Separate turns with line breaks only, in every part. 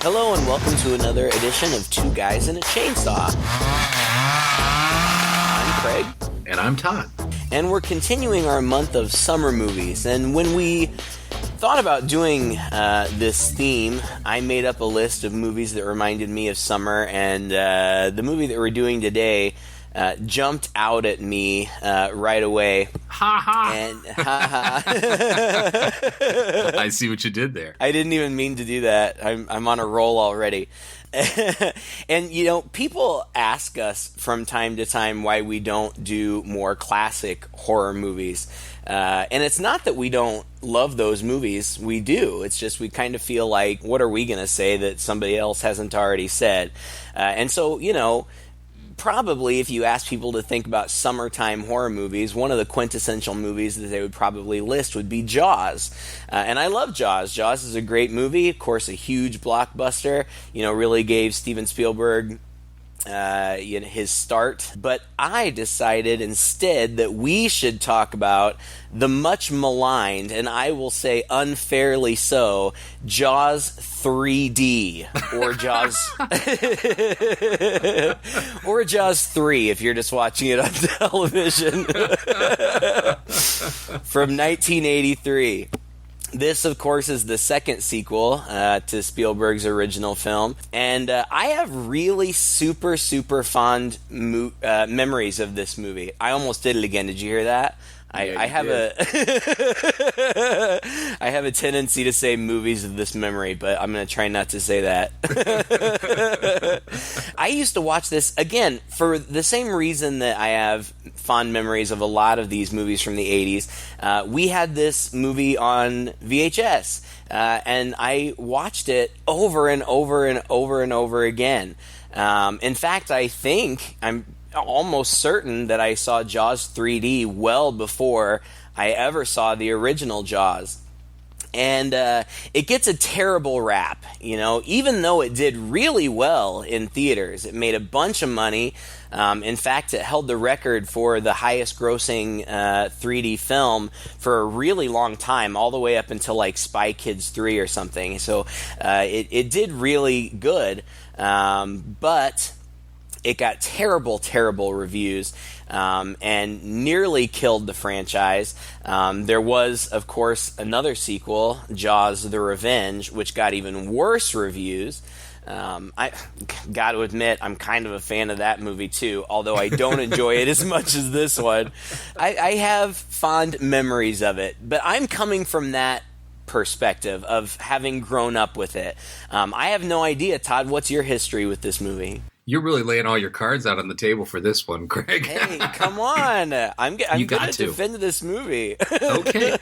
Hello and welcome to another edition of Two Guys and a Chainsaw. I'm Craig.
And I'm Todd.
And we're continuing our month of summer movies. And when we thought about doing this theme, I made up a list of movies that reminded me of summer. And the movie that we're doing today jumped out at me right away.
Ha ha!
And ha ha!
I see what you did there.
I didn't even mean to do that. I'm on a roll already. And, you know, people ask us from time to time why we don't do more classic horror movies. And it's not that we don't love those movies. We do. It's just we kind of feel like, what are we going to say that somebody else hasn't already said? And so, you know, probably if you ask people to think about summertime horror movies, one of the quintessential movies that they would probably list would be Jaws. And I love Jaws. Jaws is a great movie, of course, a huge blockbuster, you know, really gave Steven Spielberg his start. But I decided instead that we should talk about the much maligned, and I will say unfairly so, Jaws 3D, or Jaws or Jaws 3 if you're just watching it on television from 1983. This, of course, is the second sequel to Spielberg's original film, and I have really super fond memories of this movie. I almost did it again. Did you hear that? I have a tendency to say movies of this memory, but I'm going to try not to say that. I used to watch this, again, for the same reason that I have fond memories of a lot of these movies from the 80s. We had this movie on VHS, and I watched it over and over and over and over again. In fact, I'm almost certain that I saw Jaws 3D well before I ever saw the original Jaws. And it gets a terrible rap, you know, even though it did really well in theaters. It made a bunch of money. In fact, it held the record for the highest grossing 3D film for a really long time, all the way up until like Spy Kids 3 or something. So it did really good, but it got terrible reviews and nearly killed the franchise. There was, of course, another sequel, Jaws: The Revenge, which got even worse reviews. I got to admit, I'm kind of a fan of that movie too, although I don't enjoy it as much as this one. I have fond memories of it, but I'm coming from that perspective of having grown up with it. I have no idea, Todd, what's your history with this movie?
You're really laying all your cards out on the table for this one, Craig.
Hey, come on. I'm going to defend this movie.
Okay.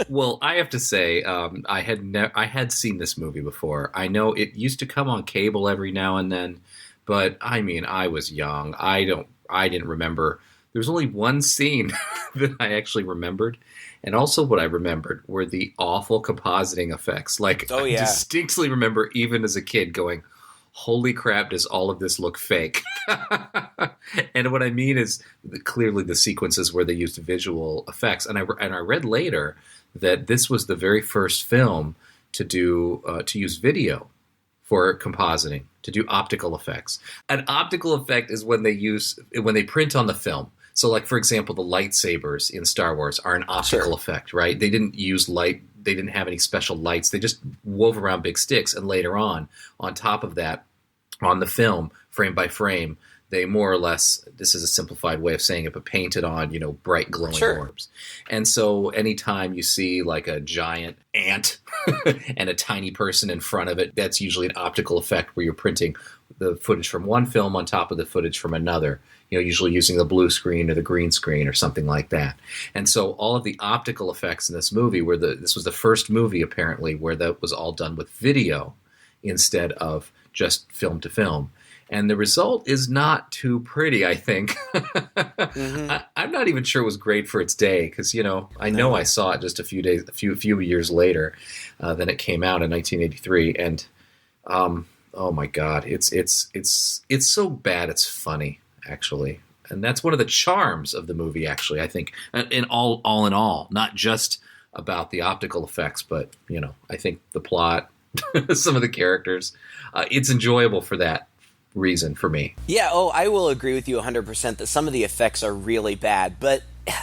Well, I have to say, I had seen this movie before. I know it used to come on cable every now and then, but I mean, I was young. I didn't remember. There was only one scene that I actually remembered. And also what I remembered were the awful compositing effects. Like, I distinctly remember even as a kid going, holy crap, does all of this look fake? And what I mean is clearly the sequences where they used visual effects. And I read later that this was the very first film to use video for compositing, to do optical effects. An optical effect is when they print on the film. So, like, for example, the lightsabers in Star Wars are an optical effect, right? They didn't use light. They didn't have any special lights. They just wove around big sticks. And later on top of that, on the film, frame by frame, they more or less, this is a simplified way of saying it, but painted on, you know, bright glowing orbs. And so anytime you see like a giant ant and a tiny person in front of it, that's usually an optical effect where you're printing the footage from one film on top of the footage from another, you know, usually using the blue screen or the green screen or something like that. And so all of the optical effects in this movie this was the first movie apparently where that was all done with video instead of just film to film. And the result is not too pretty, I think. I'm not even sure it was great for its day because, you know, I saw it just a few years later than it came out in 1983. And oh my God, it's so bad it's funny, actually. And that's one of the charms of the movie, actually, I think, in all in all, not just about the optical effects, but, you know, I think the plot, some of the characters. It's enjoyable for that reason for me.
Yeah, I will agree with you 100% that some of the effects are really bad. But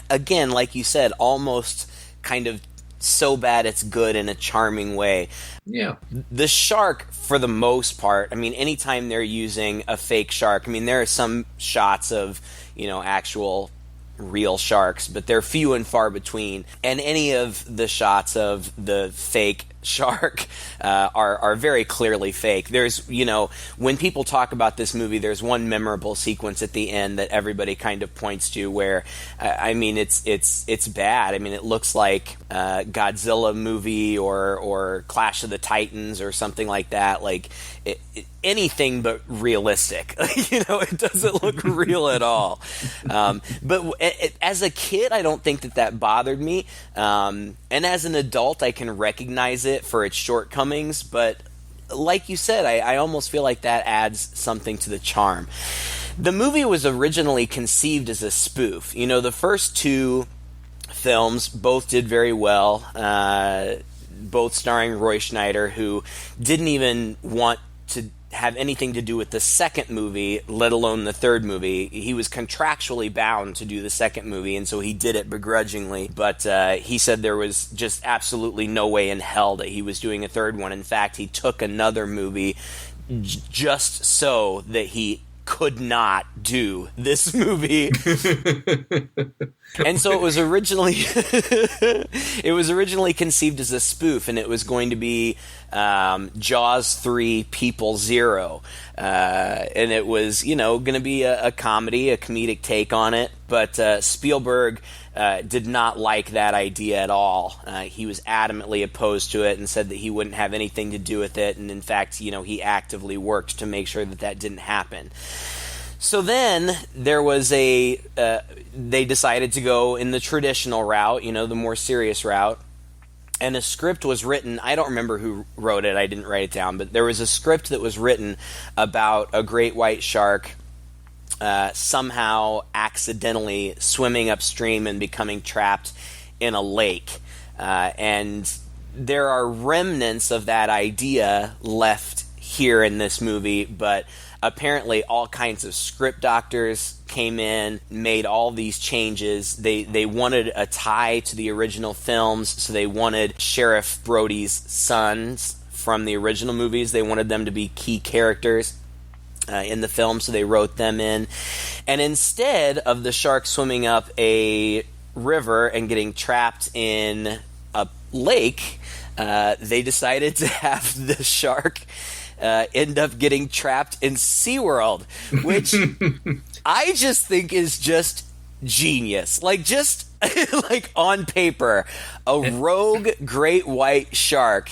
again, like you said, almost kind of so bad it's good in a charming way.
Yeah.
The shark, for the most part, I mean, anytime they're using a fake shark, I mean, there are some shots of, actual real sharks, but they're few and far between. And any of the shots of the fake shark are very clearly fake. There's, when people talk about this movie, there's one memorable sequence at the end that everybody kind of points to where, it's bad. I mean, it looks like a Godzilla movie or Clash of the Titans or something like that. Like anything but realistic. It doesn't look real at all. But as a kid, I don't think that bothered me. And as an adult, I can recognize it for its shortcomings. But like you said, I almost feel like that adds something to the charm. The movie was originally conceived as a spoof. The first two films both did very well, both starring Roy Schneider, who didn't even want to have anything to do with the second movie, let alone the third movie. He was contractually bound to do the second movie, and so he did it begrudgingly. But he said there was just absolutely no way in hell that he was doing a third one. In fact, he took another movie just so that he could not do this movie. And so it was originally conceived as a spoof, and it was going to be Jaws 3 People Zero. And it was, going to be a comedy, a comedic take on it. But Spielberg did not like that idea at all. He was adamantly opposed to it and said that he wouldn't have anything to do with it. And in fact, he actively worked to make sure that didn't happen. So then there was they decided to go in the traditional route, the more serious route. And a script was written. I don't remember who wrote it. I didn't write it down. But there was a script that was written about a great white shark somehow accidentally swimming upstream and becoming trapped in a lake. And there are remnants of that idea left here in this movie, but apparently all kinds of script doctors came in, made all these changes. They wanted a tie to the original films, so they wanted Sheriff Brody's sons from the original movies. They wanted them to be key characters in the film, so they wrote them in. And instead of the shark swimming up a river and getting trapped in a lake, they decided to have the shark end up getting trapped in SeaWorld, which I just think is just genius. Like, just like on paper, a rogue great white shark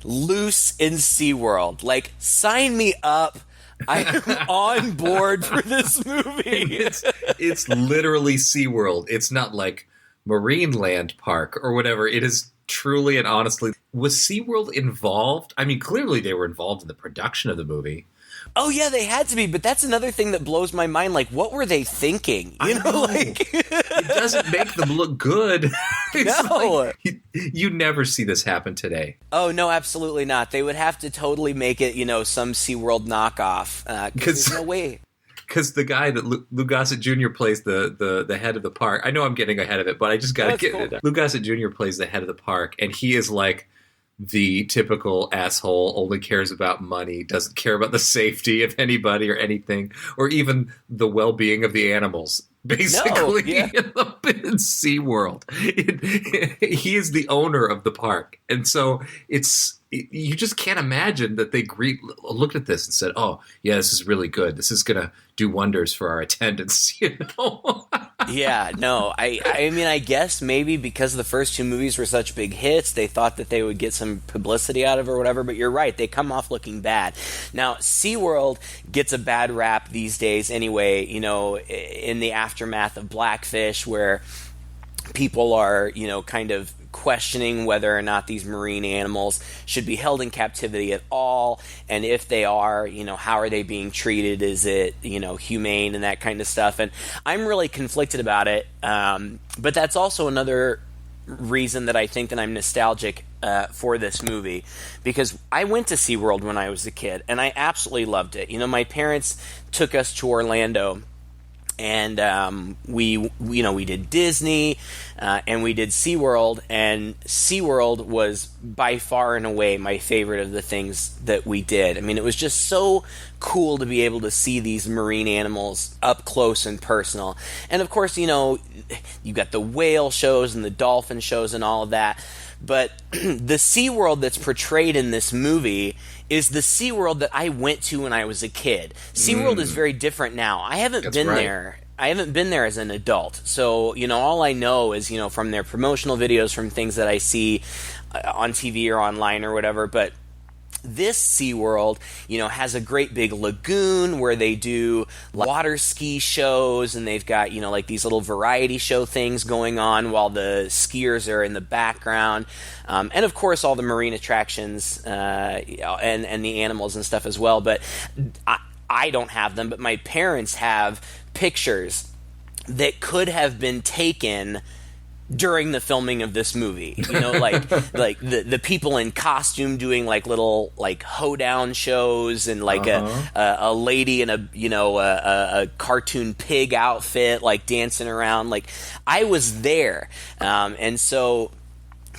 loose in SeaWorld. Like, sign me up. I am on board for this movie.
It's literally SeaWorld. It's not like Marineland Park or whatever. It is truly and honestly. Was SeaWorld involved? I mean, clearly they were involved in the production of the movie.
Oh, yeah, they had to be, but that's another thing that blows my mind. Like, what were they thinking?
I know. Like, it doesn't make them look good.
No.
Like, you never see this happen today.
Oh, no, absolutely not. They would have to totally make it, some SeaWorld knockoff. Because there's no way.
Because the guy that Lou Gossett Jr. plays the head of the park. I know I'm getting ahead of it, but I just got to get it. Lou Gossett Jr. plays the head of the park, and he is like the typical asshole, only cares about money, doesn't care about the safety of anybody or anything, or even the well-being of the animals. Basically, in SeaWorld. He is the owner of the park. And so you just can't imagine that they looked at this and said, oh, yeah, this is really good. This is going to do wonders for our attendance,
Yeah, no, I mean, I guess maybe because the first two movies were such big hits, they thought that they would get some publicity out of it or whatever, but you're right, they come off looking bad. Now, SeaWorld gets a bad rap these days anyway, in the aftermath of Blackfish, where people are, kind of questioning whether or not these marine animals should be held in captivity at all, and if they are, how are they being treated? Is it, humane and that kind of stuff? And I'm really conflicted about it, but that's also another reason that I think that I'm nostalgic for this movie, because I went to SeaWorld when I was a kid, and I absolutely loved it. You know, my parents took us to Orlando, and we did Disney, and we did SeaWorld, and SeaWorld was by far and away my favorite of the things that we did. I mean, it was just so cool to be able to see these marine animals up close and personal. And of course, you know, you got the whale shows and the dolphin shows and all of that. But the SeaWorld that's portrayed in this movie is the SeaWorld that I went to when I was a kid. SeaWorld is very different now. I haven't been there. I haven't been there as an adult. So, you know, all I know is, you know, from their promotional videos, from things that I see on TV or online or whatever. But this SeaWorld, you know, has a great big lagoon where they do water ski shows, and they've got, you know, like these little variety show things going on while the skiers are in the background. And of course, all the marine attractions and the animals and stuff as well. But I don't have them, but my parents have pictures that could have been taken during the filming of this movie, you know, like the people in costume doing like little like hoedown shows, and like a lady in a cartoon pig outfit like dancing around. Like, I was there, and so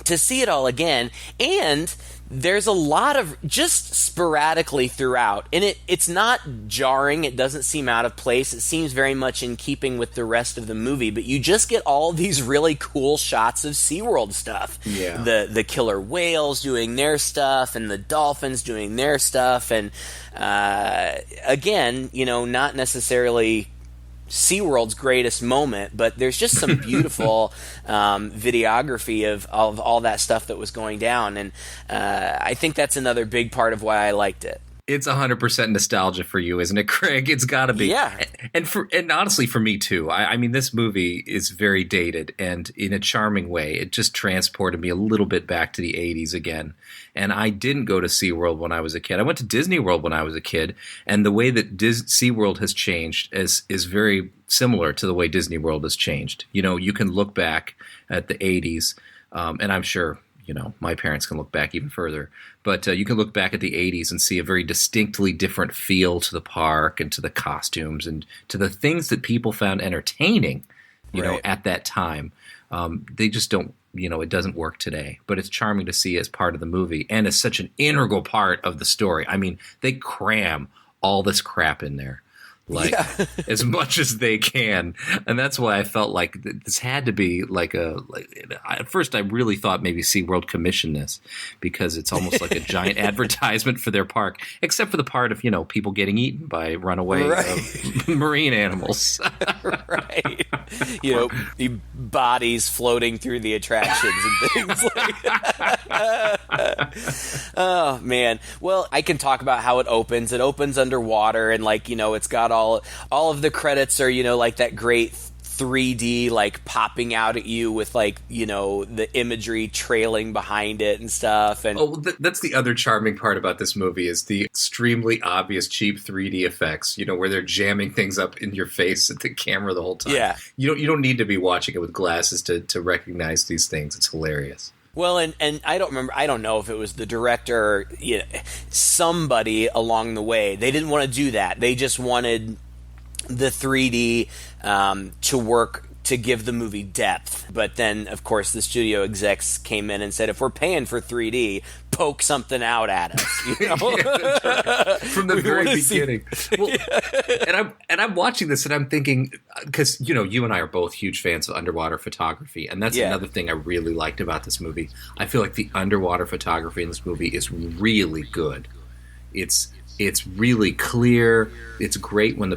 to see it all again, and there's a lot of just sporadically throughout, and it's not jarring. It doesn't seem out of place. It seems very much in keeping with the rest of the movie, but you just get all these really cool shots of SeaWorld stuff.
Yeah.
The killer whales doing their stuff, and the dolphins doing their stuff, and again, you know, not necessarily SeaWorld's greatest moment, but there's just some beautiful videography of all that stuff that was going down, and I think that's another big part of why I liked it.
It's 100% nostalgia for you, isn't it, Craig? It's got to be.
Yeah.
And honestly, for me, too. I mean, this movie is very dated, and in a charming way. It just transported me a little bit back to the 80s again. And I didn't go to SeaWorld when I was a kid. I went to Disney World when I was a kid, and the way that SeaWorld has changed is very similar to the way Disney World has changed. You know, you can look back at the 80s, and I'm sure, you know, my parents can look back even further. But you can look back at the 80s and see a very distinctly different feel to the park and to the costumes and to the things that people found entertaining, you know, at that time. They just don't, you know, it doesn't work today. But it's charming to see as part of the movie and as such an integral part of the story. I mean, they cram all this crap in there. Like, as much as they can. And that's why I felt like this had to be at first I really thought maybe SeaWorld commissioned this, because it's almost like a giant advertisement for their park, except for the part of, you know, people getting eaten by runaway marine animals.
Right. You know, the bodies floating through the attractions and things like that. Oh, man. Well, I can talk about how it opens. It opens underwater, and, like, you know, it's got all of the credits are, you know, like that great 3D, like, popping out at you with, like, you know, the imagery trailing behind it and stuff. And
that's the other charming part about this movie, is the extremely obvious cheap 3D effects, you know, where they're jamming things up in your face at the camera the whole time.
Yeah.
You don't need to be watching it with glasses to recognize these things. It's hilarious.
Well, and I don't know if it was the director or, you know, somebody along the way. They didn't want to do that. They just wanted the 3D to work to give the movie depth. But then, of course, the studio execs came in and said, if we're paying for 3D, poke something out at us. You know?
From the very beginning. Well, and I'm watching this and I'm thinking, because, you know, you and I are both huge fans of underwater photography, and that's another thing I really liked about this movie. I feel like the underwater photography in this movie is really good. It's really clear. It's great when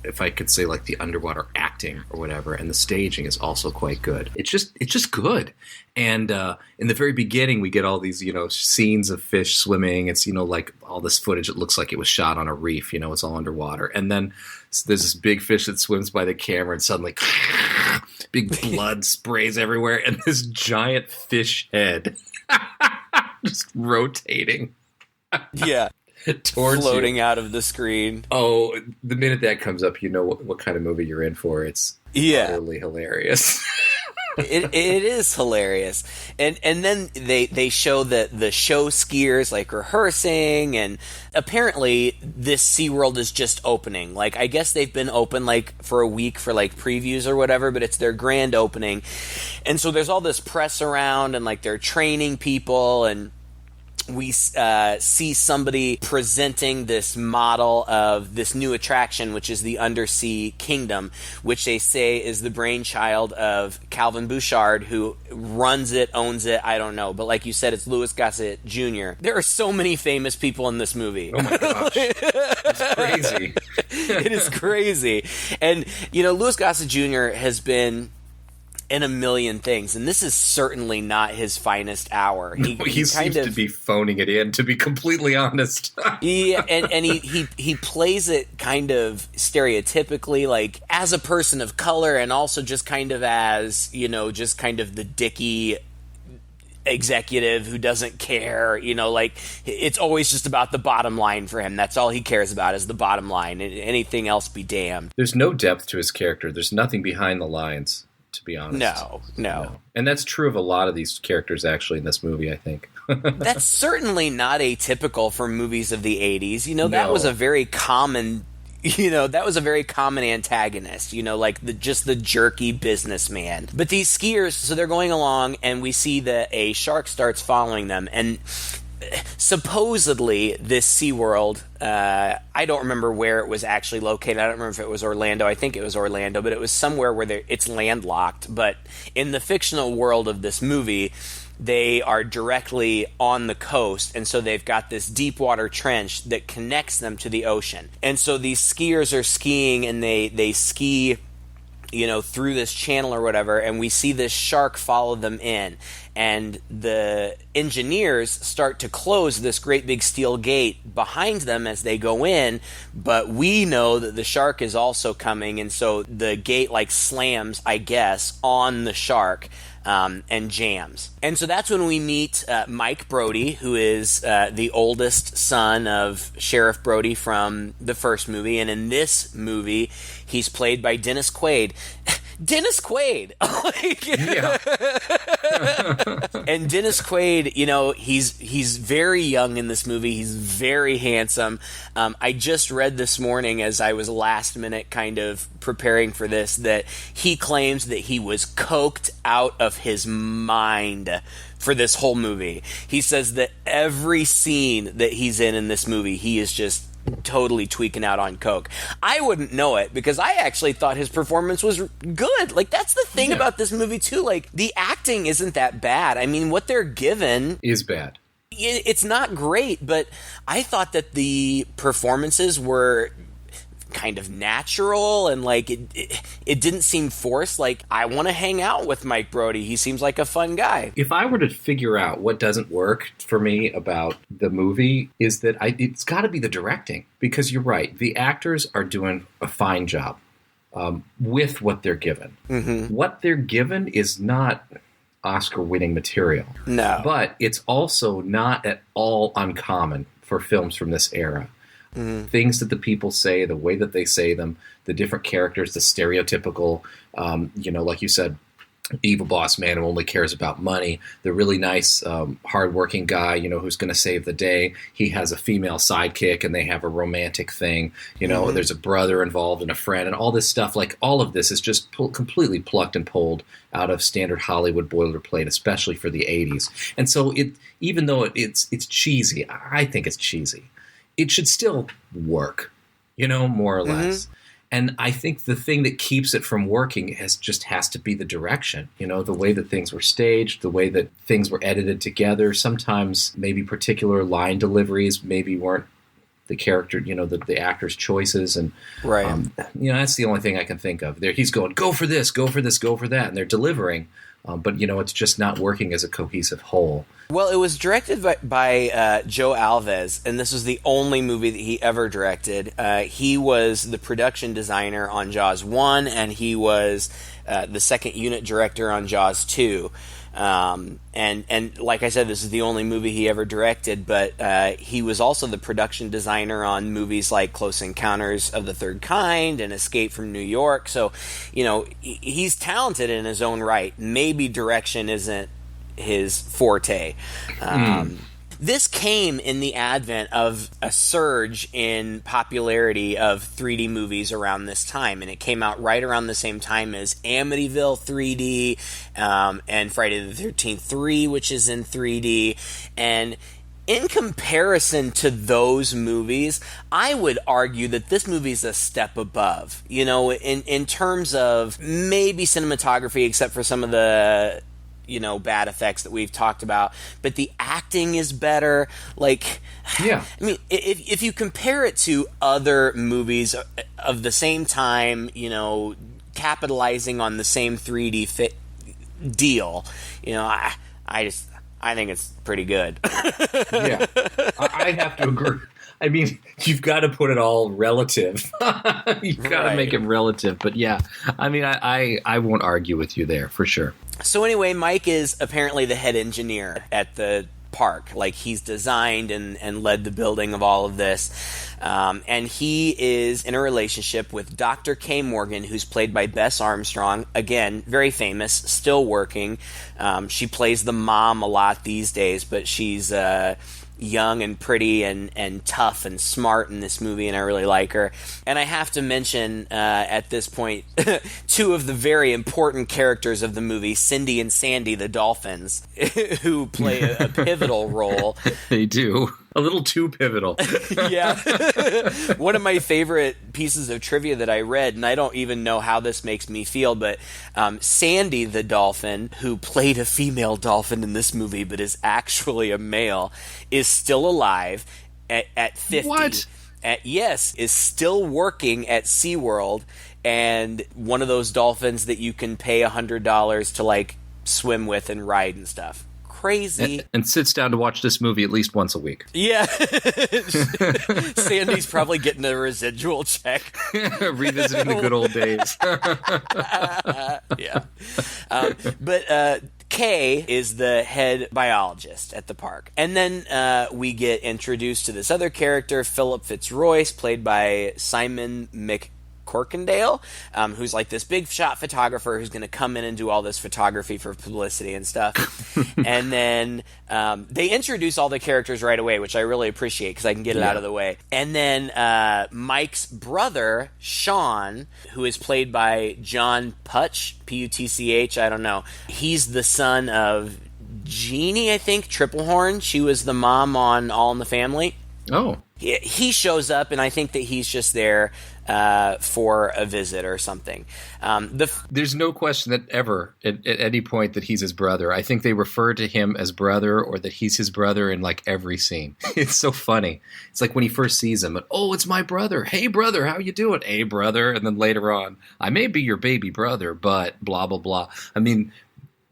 if I could say, like, the underwater acting or whatever, and the staging is also quite good. It's just good. And in the very beginning, we get all these, you know, scenes of fish swimming. It's, you know, like all this footage. It looks like it was shot on a reef. You know, it's all underwater. And then there's this big fish that swims by the camera, and suddenly big blood sprays everywhere, and this giant fish head just rotating.
Yeah. Floating out of the screen.
Oh, the minute that comes up, you know what kind of movie you're in for. It's utterly hilarious.
It is hilarious, and then they show the show skiers like rehearsing, and apparently this SeaWorld is just opening. Like, I guess they've been open like for a week for like previews or whatever, but it's their grand opening, and so there's all this press around, and like they're training people, and we see somebody presenting this model of this new attraction, which is the Undersea Kingdom, which they say is the brainchild of Calvin Bouchard, who runs it, owns it, I don't know. But like you said, it's Louis Gossett Jr. There are so many famous people in this movie.
Oh my gosh. It's crazy.
It is crazy. And, Louis Gossett Jr. has been in a million things, and this is certainly not his finest hour.
He seems to be phoning it in, to be completely honest.
Yeah, and he plays it kind of stereotypically, like as a person of color, and also just kind of as, just kind of the dicky executive who doesn't care, like it's always just about the bottom line for him. That's all he cares about is the bottom line, and anything else be damned.
There's no depth to his character. There's nothing behind the lines, to be honest.
No.
And that's true of a lot of these characters, actually, in this movie, I think.
That's certainly not atypical for movies of the 80s. That was a very common... that was a very common antagonist, like just the jerky businessman. But these skiers, so they're going along, and we see that a shark starts following them, and supposedly this SeaWorld, I don't remember where it was actually located. I don't remember if it was Orlando. I think it was Orlando, but it was somewhere where it's landlocked. But in the fictional world of this movie, they are directly on the coast, and so they've got this deep water trench that connects them to the ocean. And so these skiers are skiing, and they ski through this channel or whatever, and we see this shark follow them in. And the engineers start to close this great big steel gate behind them as they go in, but we know that the shark is also coming, and so the gate slams, I guess, on the shark. And jams. And so that's when we meet Mike Brody, who is the oldest son of Sheriff Brody from the first movie. And in this movie, he's played by Dennis Quaid. Dennis Quaid! And Dennis Quaid, he's very young in this movie. He's very handsome. I just read this morning, as I was last minute kind of preparing for this, that he claims that he was coked out of his mind for this whole movie. He says that every scene that he's in this movie, he is just totally tweaking out on coke. I wouldn't know it, because I actually thought his performance was good. Like, that's the thing about this movie too. Like, the acting isn't that bad. I mean, what they're given
is bad.
It's not great, but I thought that the performances were kind of natural, and it didn't seem forced. Like, I want to hang out with Mike Brody. He seems like a fun guy.
If I were to figure out what doesn't work for me about the movie, is that it's got to be the directing. Because you're right, the actors are doing a fine job with what they're given. Mm-hmm. What they're given is not Oscar-winning material.
No.
But it's also not at all uncommon for films from this era. Mm-hmm. Things that the people say, the way that they say them, the different characters, the stereotypical, like you said, evil boss man who only cares about money, the really nice, hardworking guy, who's going to save the day. He has a female sidekick, and they have a romantic thing. Mm-hmm. There's a brother involved and a friend, and all this stuff. Like, all of this is just completely plucked and pulled out of standard Hollywood boilerplate, especially for the 80s. And so even though it's cheesy, I think it's cheesy, it should still work, more or less. Mm-hmm. And I think the thing that keeps it from working has to be the direction, the way that things were staged, the way that things were edited together. Sometimes maybe particular line deliveries maybe weren't the character, the actor's choices. And,
right.
That's the only thing I can think of. He's going, go for this, go for this, go for that. And they're delivering. But, it's just not working as a cohesive whole.
Well, it was directed by Joe Alves, and this was the only movie that he ever directed. He was the production designer on Jaws 1, and he was the second unit director on Jaws 2. And like I said, this is the only movie he ever directed, but he was also the production designer on movies like Close Encounters of the Third Kind and Escape from New York. So, he's talented in his own right. Maybe direction isn't his forte. This came in the advent of a surge in popularity of 3D movies around this time, and it came out right around the same time as Amityville 3D and Friday the 13th 3, which is in 3D. And in comparison to those movies, I would argue that this movie's a step above, in terms of maybe cinematography, except for some of the bad effects that we've talked about, but the acting is better. I mean, if you compare it to other movies of the same time, capitalizing on the same 3D deal, I think it's pretty good.
Yeah, I have to agree. I mean, you've got to put it all relative. You've got to make it relative. But yeah, I mean, I won't argue with you there for sure.
So anyway, Mike is apparently the head engineer at the park. He's designed and led the building of all of this. And he is in a relationship with Dr. Kay Morgan, who's played by Bess Armstrong. Again, very famous, still working. She plays the mom a lot these days, but she's young and pretty and tough and smart in this movie, and I really like her. And I have to mention at this point two of the very important characters of the movie, Cindy and Sandy the dolphins, who play a pivotal role.
They do. A little too pivotal.
Yeah. One of my favorite pieces of trivia that I read, and I don't even know how this makes me feel, but Sandy the dolphin, who played a female dolphin in this movie but is actually a male, is still alive at 50.
What?
Yes, is still working at SeaWorld, and one of those dolphins that you can pay $100 to swim with and ride and stuff. Crazy.
And sits down to watch this movie at least once a week.
Yeah. Sandy's probably getting a residual check.
Revisiting the good old days.
Yeah. But Kay is the head biologist at the park. And then we get introduced to this other character, Philip Fitzroyce, played by Simon McCorkindale, who's this big shot photographer who's going to come in and do all this photography for publicity and stuff. And then they introduce all the characters right away, which I really appreciate because I can get it out of the way. And then Mike's brother, Sean, who is played by John Putch, Putch, I don't know. He's the son of Jeannie, I think, Triplehorn. She was the mom on All in the Family.
Oh.
He shows up, and I think that he's just there for a visit or something.
There's no question that ever, at any point, that he's his brother. I think they refer to him as brother, or that he's his brother in every scene. It's so funny. It's when he first sees him, oh, it's my brother. Hey, brother, how you doing? Hey, brother. And then later on, I may be your baby brother, but blah, blah, blah. I mean,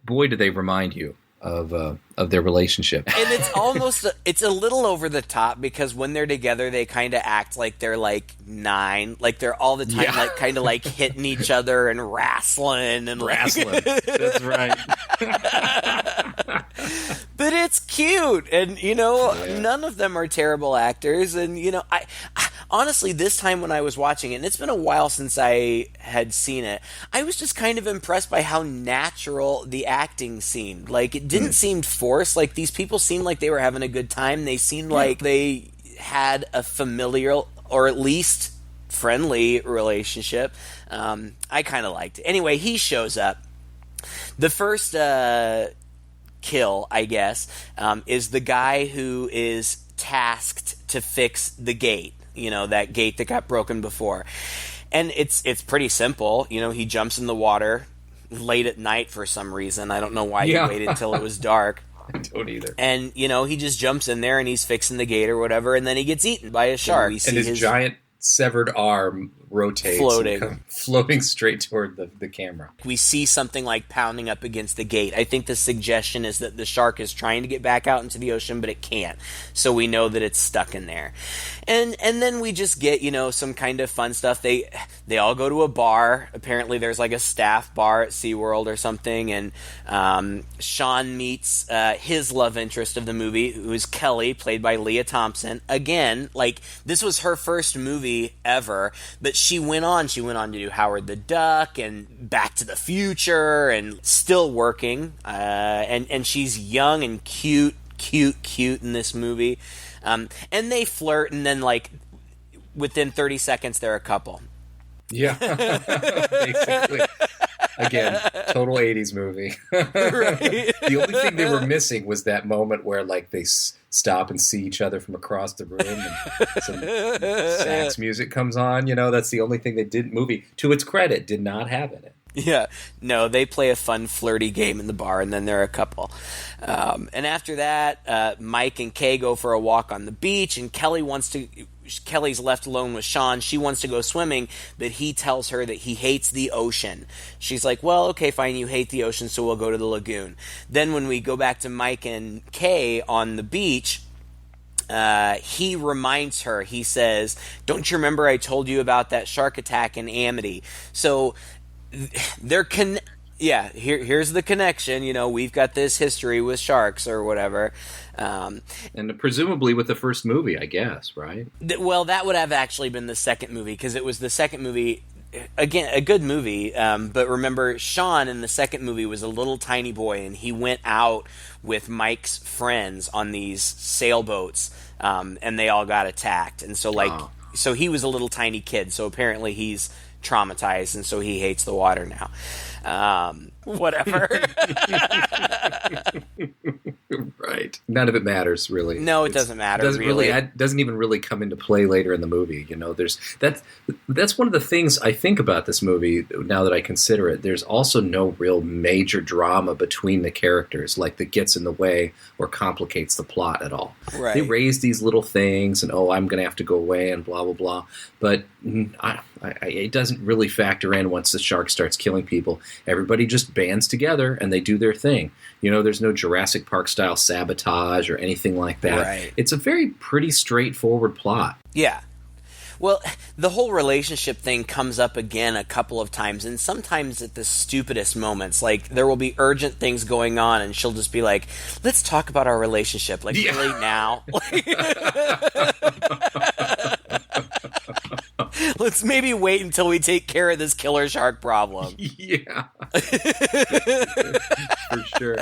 boy, do they remind you of their relationship.
And it's a little over the top, because when they're together they kind of act like they're 9, they're all the time kind of hitting each other and wrestling
That's right.
But it's cute, and none of them are terrible actors, and I honestly, this time when I was watching it, and it's been a while since I had seen it, I was just kind of impressed by how natural the acting seemed. It didn't seem forced. These people seemed like they were having a good time. They seemed like they had a familiar, or at least friendly, relationship. I kind of liked it. Anyway, he shows up. The first kill, I guess, is the guy who is tasked to fix the gate. That gate that got broken before. And it's pretty simple. He jumps in the water late at night for some reason. I don't know why he waited until it was dark.
I don't either.
And, he just jumps in there and he's fixing the gate or whatever, and then he gets eaten by a shark.
And his giant severed arm rotates, floating straight toward the camera.
We see something like pounding up against the gate. I think the suggestion is that the shark is trying to get back out into the ocean, but it can't. So we know that it's stuck in there. And then we just get, some kind of fun stuff. They all go to a bar. Apparently there's like a staff bar at SeaWorld or something. And Sean meets his love interest of the movie, who is Kelly, played by Leah Thompson. Again, like, this was her first movie ever, but she went on to do Howard the Duck and Back to the Future, and still working. And she's young and cute in this movie. And they flirt, and then, like, within 30 seconds, they're a couple.
Yeah, basically. Again, total 80s movie.
Right.
The only thing they were missing was that moment where, like, they stop and see each other from across the room and some sax music comes on. That's the only thing they didn't, movie, to its credit, did not have in it.
Yeah, no, they play a fun, flirty game in the bar, and then they're a couple. And after that, Mike and Kay go for a walk on the beach, and Kelly's left alone with Sean. She wants to go swimming, but he tells her that he hates the ocean. She's like, well, okay, fine, you hate the ocean, so we'll go to the lagoon. Then when we go back to Mike and Kay on the beach, he reminds her, he says, don't you remember I told you about that shark attack in Amity? So here's the connection. We've got this history with sharks or whatever.
And presumably with the first movie, I guess, right?
Well, that would have actually been the second movie, because it was the second movie. Again, a good movie, but remember, Sean in the second movie was a little tiny boy, and he went out with Mike's friends on these sailboats, and they all got attacked. And so, so he was a little tiny kid, so apparently he's traumatized, and so he hates the water now. Whatever.
Right. None of it matters, really.
No, it doesn't matter. It
doesn't even really come into play later in the movie. That's one of the things I think about this movie now that I consider it. There's also no real major drama between the characters, like, that gets in the way or complicates the plot at all.
Right.
They raise these little things, and I'm going to have to go away, and blah blah blah. But it doesn't really factor in once the shark starts killing people. Everybody just bands together and they do their thing. There's no Jurassic Park style sabotage or anything like that.
Right.
It's a pretty straightforward plot.
Yeah. Well, the whole relationship thing comes up again a couple of times, and sometimes at the stupidest moments. Like, there will be urgent things going on, and she'll just be like, let's talk about our relationship. Like, really now? Let's maybe wait until we take care of this killer shark problem.
Yeah. For sure.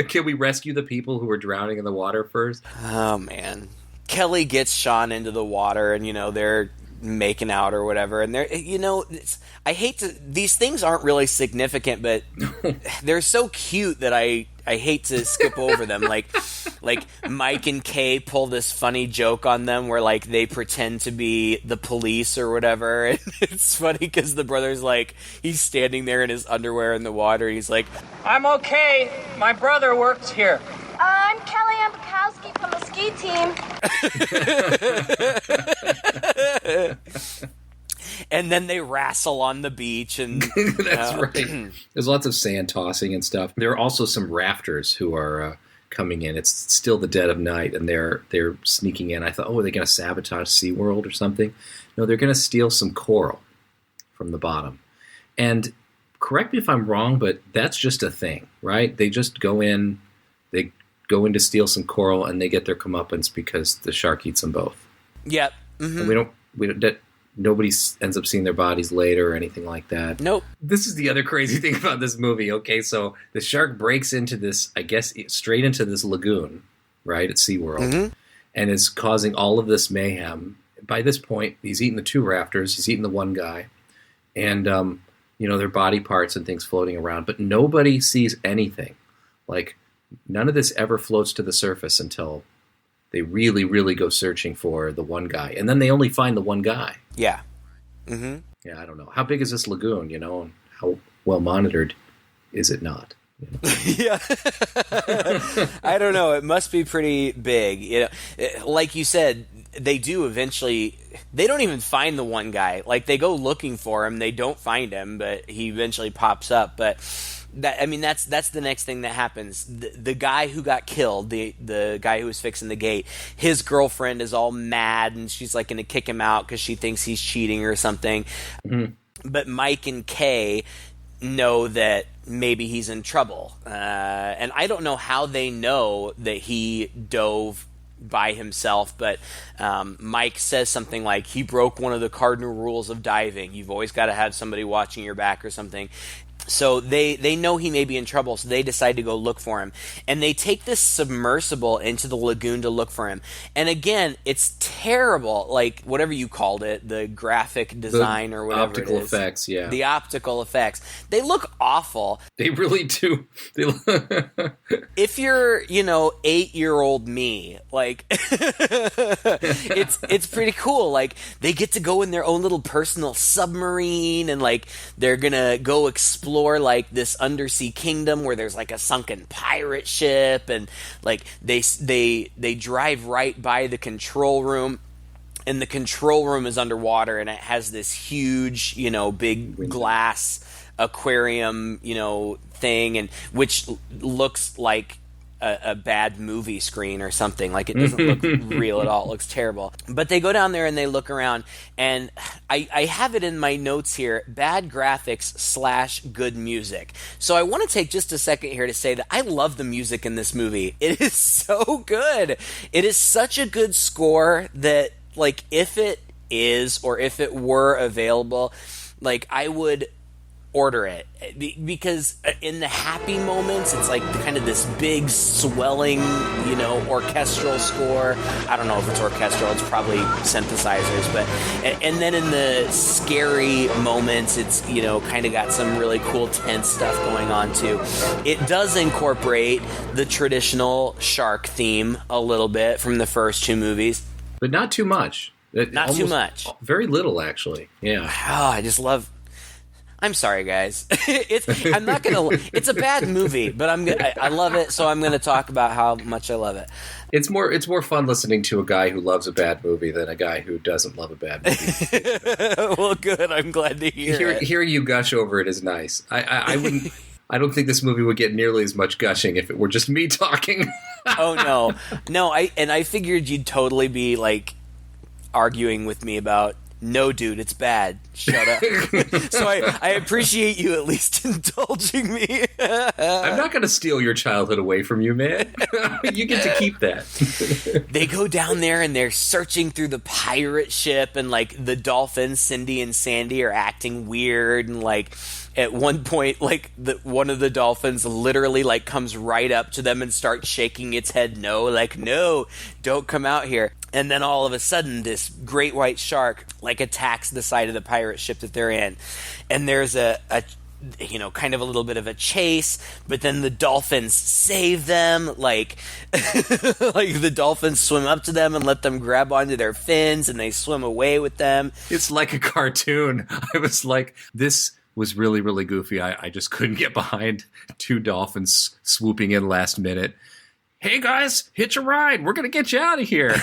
Can we rescue the people who are drowning in the water first?
Oh, man. Kelly gets Sean into the water, and, they're making out or whatever. And they're, I hate to, these things aren't really significant, but they're so cute that I hate to skip over them. Like Mike and Kay pull this funny joke on them where, like, they pretend to be the police or whatever. And it's funny because the brother's like, he's standing there in his underwear in the water. And he's like,
I'm okay. My brother works here.
I'm Kelly Ambakowski from the ski team.
And then they wrestle on the beach, and
that's right. There's lots of sand tossing and stuff. There are also some rafters who are coming in. It's still the dead of night, and they're sneaking in. I thought, are they going to sabotage SeaWorld or something? No, they're going to steal some coral from the bottom. And correct me if I'm wrong, but that's just a thing, right? They just go in to steal some coral, and they get their comeuppance because the shark eats them both.
Yep. Mm-hmm.
And nobody ends up seeing their bodies later or anything like that.
Nope.
This is the other crazy thing about this movie. Okay, so the shark breaks into this, I guess, straight into this lagoon, right, at SeaWorld,
mm-hmm.
and is causing all of this mayhem. By this point, he's eaten the two rafters, he's eaten the one guy, and, their body parts and things floating around, but nobody sees anything. Like, none of this ever floats to the surface until they really, really go searching for the one guy. And then they only find the one guy.
Yeah. Mm-hmm.
Yeah, I don't know. How big is this lagoon, and how well monitored is it not?
Yeah. I don't know. It must be pretty big. Like you said, they do eventually. They don't even find the one guy. Like, they go looking for him, they don't find him, but he eventually pops up. But that's the next thing that happens. The guy who got killed, the guy who was fixing the gate, his girlfriend is all mad, and she's like going to kick him out because she thinks he's cheating or something. Mm-hmm. But Mike and Kay know that maybe he's in trouble, and I don't know how they know that he dove by himself, but Mike says something like he broke one of the cardinal rules of diving. You've always got to have somebody watching your back or something. So they know he may be in trouble, so they decide to go look for him. And they take this submersible into the lagoon to look for him. And again, it's terrible, like whatever you called it, the graphic design or whatever
optical
it is.
effects, yeah.
The optical effects. They look awful.
They really do.
If you're, 8-year-old me, like, it's pretty cool. Like, they get to go in their own little personal submarine, and like they're gonna go explore like this undersea kingdom where there's like a sunken pirate ship, and like they drive right by the control room, and the control room is underwater, and it has this huge, big glass aquarium, thing, and which looks like a bad movie screen or something. Like, it doesn't look real at all. It looks terrible. But they go down there and they look around, and I have it in my notes here, bad graphics / good music. So I want to take just a second here to say that I love the music in this movie. It is so good. It is such a good score that, like, if it is, or if it were available, like, I would order it, because in the happy moments it's like kind of this big swelling, orchestral score. I don't know if it's orchestral, it's probably synthesizers, but and then in the scary moments it's kind of got some really cool tense stuff going on too. It does incorporate the traditional shark theme a little bit from the first two movies,
but not too much.
Too much.
Very little, actually. Yeah.
I just love. I'm sorry, guys. It's a bad movie, but I love it, so I'm gonna talk about how much I love it.
It's more fun listening to a guy who loves a bad movie than a guy who doesn't love a bad movie.
Well, good. I'm glad to hear it.
Hearing you gush over it is nice. I wouldn't. I don't think this movie would get nearly as much gushing if it were just me talking.
Oh no. I figured you'd totally be like arguing with me about. No, dude, it's bad. Shut up. So I appreciate you at least indulging me.
I'm not going to steal your childhood away from you, man. You get to keep that.
They go down there and they're searching through the pirate ship, and like the dolphins, Cindy and Sandy, are acting weird, and like at one point, like one of the dolphins literally like comes right up to them and starts shaking its head no, like, no, don't come out here. And then all of a sudden, this great white shark like attacks the side of the pirate ship that they're in, and there's a kind of a little bit of a chase. But then the dolphins save them, like like the dolphins swim up to them and let them grab onto their fins, and they swim away with them.
It's like a cartoon. I was like, this was really, really goofy. I just couldn't get behind two dolphins swooping in last minute. Hey guys, hitch a ride. We're going to get you out of here.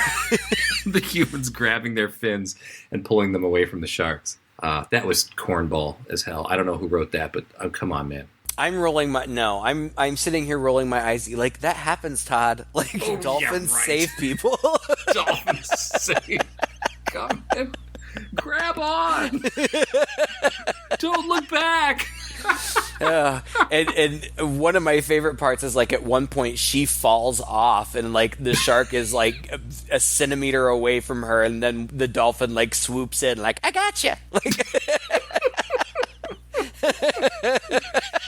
The humans grabbing their fins and pulling them away from the sharks. That was cornball as hell. I don't know who wrote that, but come on, man.
I'm sitting here rolling my eyes. Like, that happens, Todd. Like, dolphins save people.
Dolphins save. Come in. Grab on. Don't look back.
And one of my favorite parts is like at one point she falls off, and like the shark is like a centimeter away from her, and then the dolphin like swoops in like, I gotcha. Like,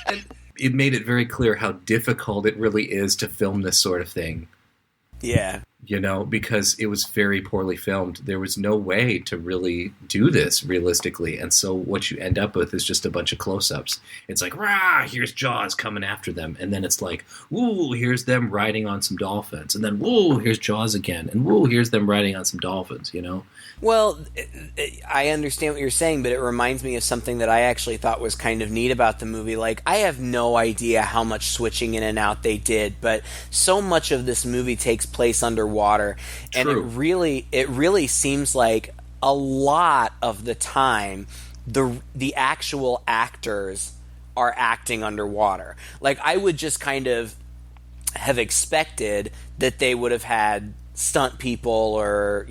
and it made it very clear how difficult it really is to film this sort of thing.
Yeah.
because it was very poorly filmed. There was no way to really do this realistically. And so what you end up with is just a bunch of close-ups. It's like, rah, here's Jaws coming after them. And then it's like, woo, here's them riding on some dolphins. And then, woo, here's Jaws again. And woo, here's them riding on some dolphins,
Well, I understand what you're saying, but it reminds me of something that I actually thought was kind of neat about the movie. Like, I have no idea how much switching in and out they did, but so much of this movie takes place underwater, and
True.
it really seems like a lot of the time the actual actors are acting underwater. Like, I would just kind of have expected that they would have had stunt people or,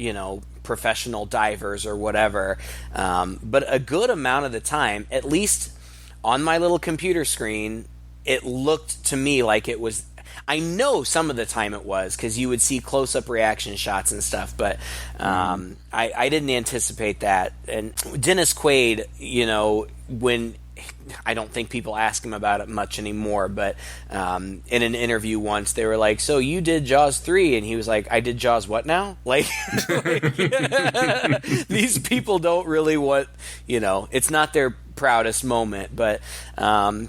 professional divers or whatever. But a good amount of the time, at least on my little computer screen, it looked to me like it was. I know some of the time it was, because you would see close-up reaction shots and stuff, but I didn't anticipate that. And Dennis Quaid, when I don't think people ask him about it much anymore, but in an interview once, they were like, so you did Jaws 3? And he was like, I did Jaws what now? Like these people don't really it's not their proudest moment, but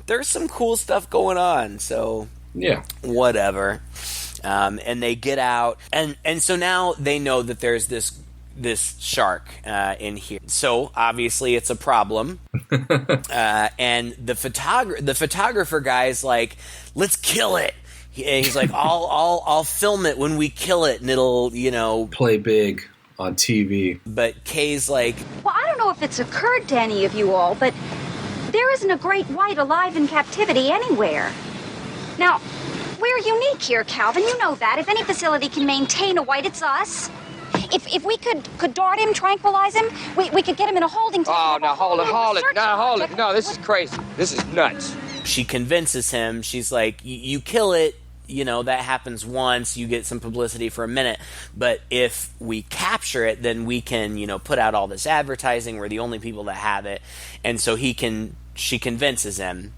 there's some cool stuff going on, so
Yeah.
whatever. And they get out, and so now they know that there's this shark in here. So obviously it's a problem. And the photographer guy's like, let's kill it. He's like, I'll film it when we kill it, and it'll
Play big on TV.
But Kay's like,
Well, I don't know if it's occurred to any of you all, but there isn't a great white alive in captivity anywhere. Now, we're unique here, Calvin. You know that. If any facility can maintain a white, it's us. If we could dart him, tranquilize him, we could get him in a holding tank.
Oh, now hold it. No, this is crazy. This is nuts.
she convinces him. She's like, you kill it, that happens once, you get some publicity for a minute, but if we capture it, then we can, put out all this advertising, we're the only people that have it. And so she convinces him,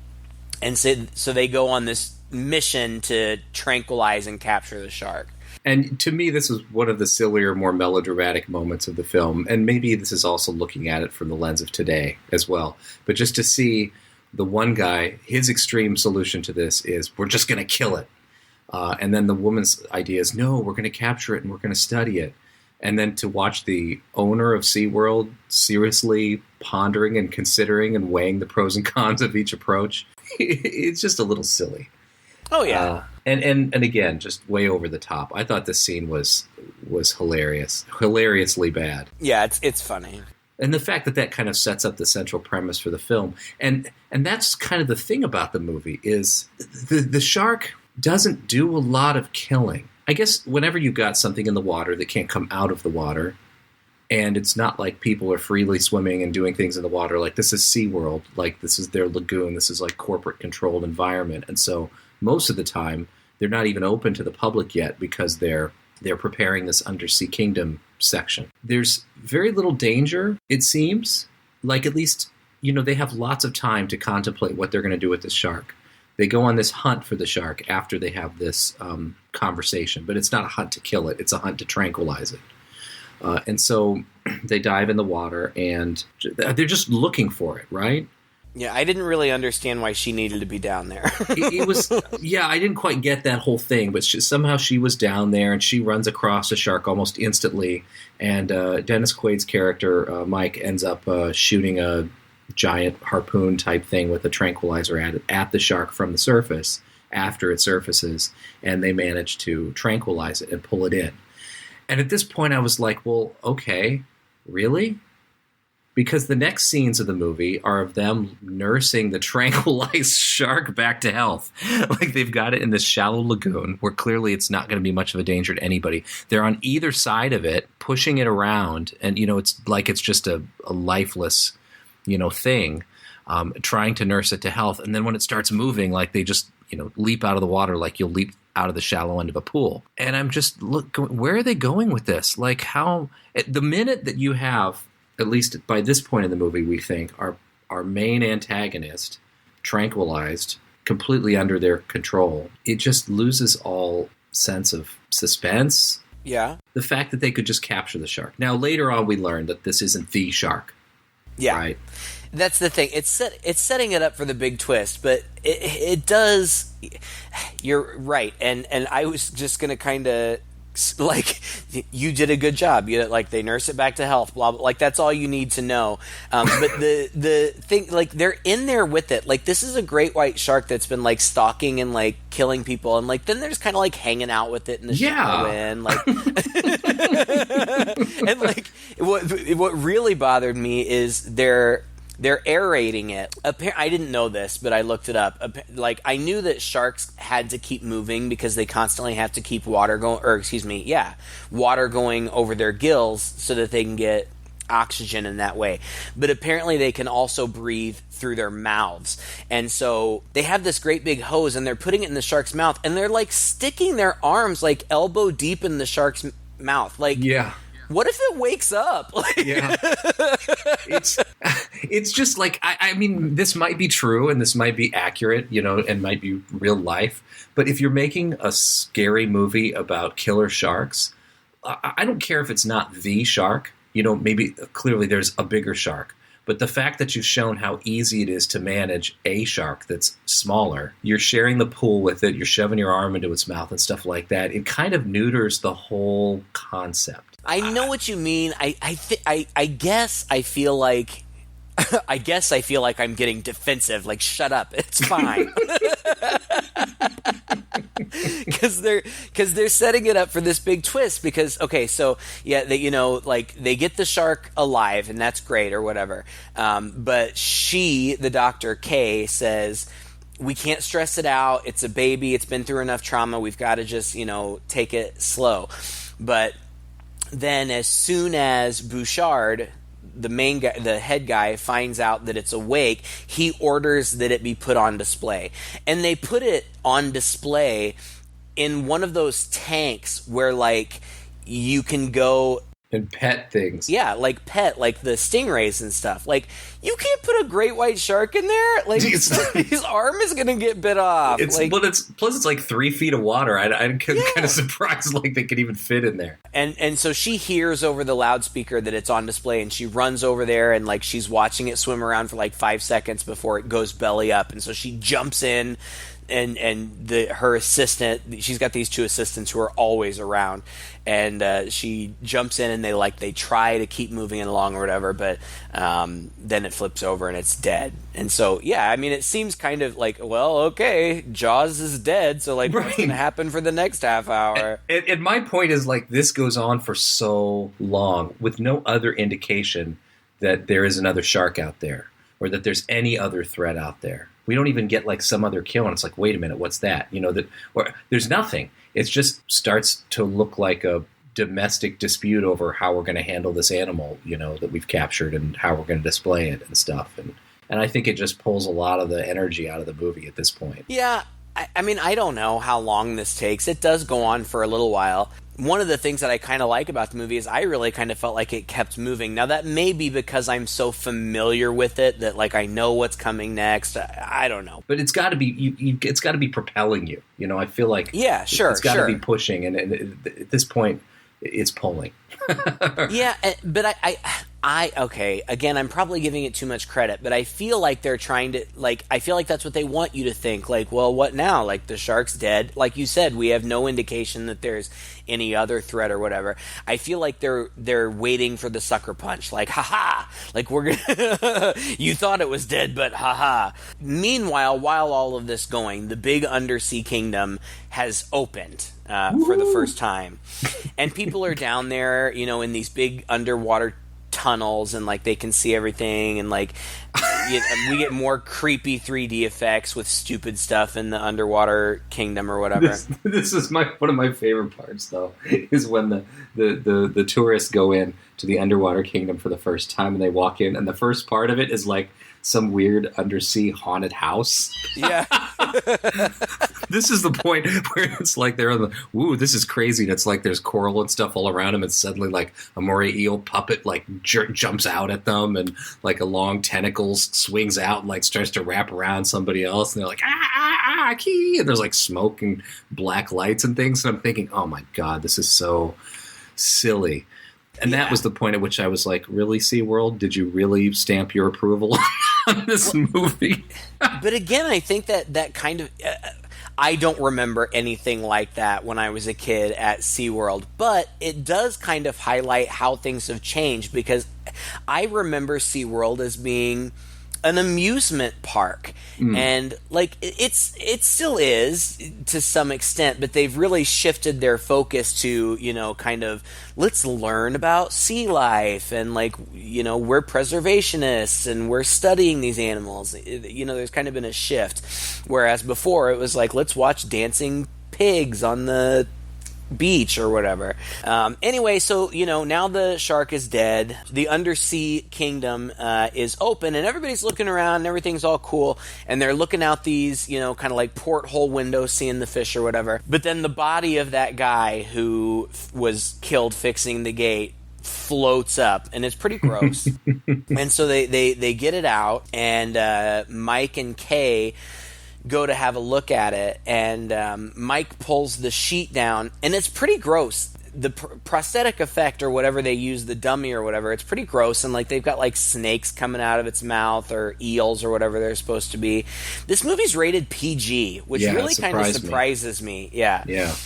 and so they go on this mission to tranquilize and capture the shark.
And to me, this was one of the sillier, more melodramatic moments of the film. And maybe this is also looking at it from the lens of today as well. But just to see the one guy, his extreme solution to this is, we're just going to kill it. And then the woman's idea is, no, we're going to capture it and we're going to study it. And then to watch the owner of SeaWorld seriously pondering and considering and weighing the pros and cons of each approach, it's just a little silly.
Oh, yeah.
And again, just way over the top. I thought this scene was hilarious, hilariously bad.
Yeah, it's funny.
And the fact that kind of sets up the central premise for the film. And that's kind of the thing about the movie is the shark doesn't do a lot of killing. I guess whenever you've got something in the water that can't come out of the water, and it's not like people are freely swimming and doing things in the water, like this is SeaWorld, like this is their lagoon, this is like corporate controlled environment. And so most of the time, they're not even open to the public yet because they're preparing this undersea kingdom section. There's very little danger, it seems. Like, at least, they have lots of time to contemplate what they're going to do with this shark. They go on this hunt for the shark after they have this conversation, but it's not a hunt to kill it. It's a hunt to tranquilize it. And so they dive in the water, and they're just looking for it, right?
Yeah, I didn't really understand why she needed to be down there.
It was, yeah, I didn't quite get that whole thing, but somehow she was down there, and she runs across a shark almost instantly, and Dennis Quaid's character, Mike, ends up shooting a giant harpoon type thing with a tranquilizer at the shark from the surface after it surfaces, and they manage to tranquilize it and pull it in. And at this point I was like, well, okay, really? Because the next scenes of the movie are of them nursing the tranquilized shark back to health. Like, they've got it in this shallow lagoon where clearly it's not going to be much of a danger to anybody. They're on either side of it, pushing it around, and it's like it's just a lifeless thing, trying to nurse it to health. And then when it starts moving, like, they just leap out of the water like you'll leap out of the shallow end of a pool. And I'm just where are they going with this? Like, how the minute that you have, at least by this point in the movie, we think our main antagonist tranquilized, completely under their control, it just loses all sense of suspense.
Yeah.
The fact that they could just capture the shark. Now, later on, we learned that this isn't the shark.
Yeah.
Right?
That's the thing. It's setting it up for the big twist, but it does. You're right, and I was just gonna kind of like, you did a good job. You like, they nurse it back to health. Blah blah. Like, that's all you need to know. But the thing, like, they're in there with it. Like, this is a great white shark that's been like stalking and like killing people, and like then they're just kind of like hanging out with it in the show, and like, and like what really bothered me is they're aerating it. I didn't know this, but I looked it up. Like, I knew that sharks had to keep moving because they constantly have to keep water going over their gills so that they can get oxygen in that way. But apparently they can also breathe through their mouths. And so they have this great big hose, and they're putting it in the shark's mouth, and they're like sticking their arms like elbow deep in the shark's mouth. Like,
yeah.
What if it wakes up?
Yeah. It's just like, I mean, this might be true and this might be accurate, you know, and might be real life. But if you're making a scary movie about killer sharks, I don't care if it's not the shark. You know, maybe clearly there's a bigger shark. But the fact that you've shown how easy it is to manage a shark that's smaller, you're sharing the pool with it, you're shoving your arm into its mouth and stuff like that, it kind of neuters the whole concept.
I know what you mean. I guess I feel like I'm getting defensive. Like, shut up, it's fine. Because they're setting it up for this big twist. Because okay, so yeah, they get the shark alive, and that's great or whatever. But the doctor Kay, says, we can't stress it out. It's a baby. It's been through enough trauma. We've got to just take it slow. But then as soon as Bouchard, the main guy, the head guy, finds out that it's awake, he orders that it be put on display. And they put it on display in one of those tanks where, like, you can go
and pet things.
Yeah, like the stingrays and stuff. Like, you can't put a great white shark in there. Like, his arm is going to get bit off.
It's like 3 feet of water. I'm kind of surprised like they could even fit in there.
And so she hears over the loudspeaker that it's on display, and she runs over there, and like she's watching it swim around for like 5 seconds before it goes belly up. And so she jumps in. And her assistant, she's got these 2 assistants who are always around, and she jumps in, and they try to keep moving it along or whatever, but then it flips over and it's dead. And so yeah, I mean, it seems kind of like, well, okay, Jaws is dead, so like, what's going to happen for the next half hour?
And my point is, like, this goes on for so long with no other indication that there is another shark out there or that there's any other threat out there. We don't even get like some other kill, and it's like, wait a minute, what's that? Or there's nothing. It just starts to look like a domestic dispute over how we're going to handle this animal, that we've captured, and how we're going to display it and stuff. And I think it just pulls a lot of the energy out of the movie at this point.
Yeah, I mean, I don't know how long this takes. It does go on for a little while. One of the things that I kind of like about the movie is I really kind of felt like it kept moving. Now, that may be because I'm so familiar with it that, like, I know what's coming next. I don't know.
But it's got to be it's got to be propelling you. I feel like it's got to be pushing, and at this point, it's pulling.
Yeah, but okay, again, I'm probably giving it too much credit, but I feel like they're trying to, like, I feel like that's what they want you to think. Like, well, what now? Like, the shark's dead. Like you said, we have no indication that there's any other threat or whatever. I feel like they're waiting for the sucker punch. Like, haha! Like, we're gonna you thought it was dead, but haha. Meanwhile, while all of this going, the big undersea kingdom has opened for the first time. And people are down there, in these big underwater tunnels, and like they can see everything, and like we get more creepy 3D effects with stupid stuff in the underwater kingdom or whatever.
This is one of my favorite parts, though, is when the tourists go in to the underwater kingdom for the first time, and they walk in, and the first part of it is like some weird undersea haunted house.
Yeah.
This is the point where it's like they're on the, ooh, this is crazy. And it's like there's coral and stuff all around them, and suddenly like a moray eel puppet like jumps out at them, and like a long tentacles swings out and like starts to wrap around somebody else, and they're like, ah, ah, sharky, and there's like smoke and black lights and things. And I'm thinking, oh my God, this is so silly. And that was the point at which I was like, really, SeaWorld? Did you really stamp your approval on this movie?
But again, I think that kind of... I don't remember anything like that when I was a kid at SeaWorld, but it does kind of highlight how things have changed, because I remember SeaWorld as being an amusement park, and like it still is to some extent, but they've really shifted their focus to, you know, kind of let's learn about sea life, and like, you know, we're preservationists and we're studying these animals. You know, there's kind of been a shift, whereas before it was like, let's watch dancing pigs on the beach or whatever. Anyway, so, you know, now the shark is dead. The undersea kingdom is open, and everybody's looking around and everything's all cool, and they're looking out these, you know, kind of like porthole windows, seeing the fish or whatever. But then the body of that guy who was killed fixing the gate floats up, and it's pretty gross. And so they get it out, and Mike and Kay go to have a look at it, and Mike pulls the sheet down, and it's pretty gross. The prosthetic effect or whatever they use, the dummy or whatever, it's pretty gross, and like they've got like snakes coming out of its mouth, or eels or whatever they're supposed to be. This movie's rated PG, which really kind of surprises me. Yeah.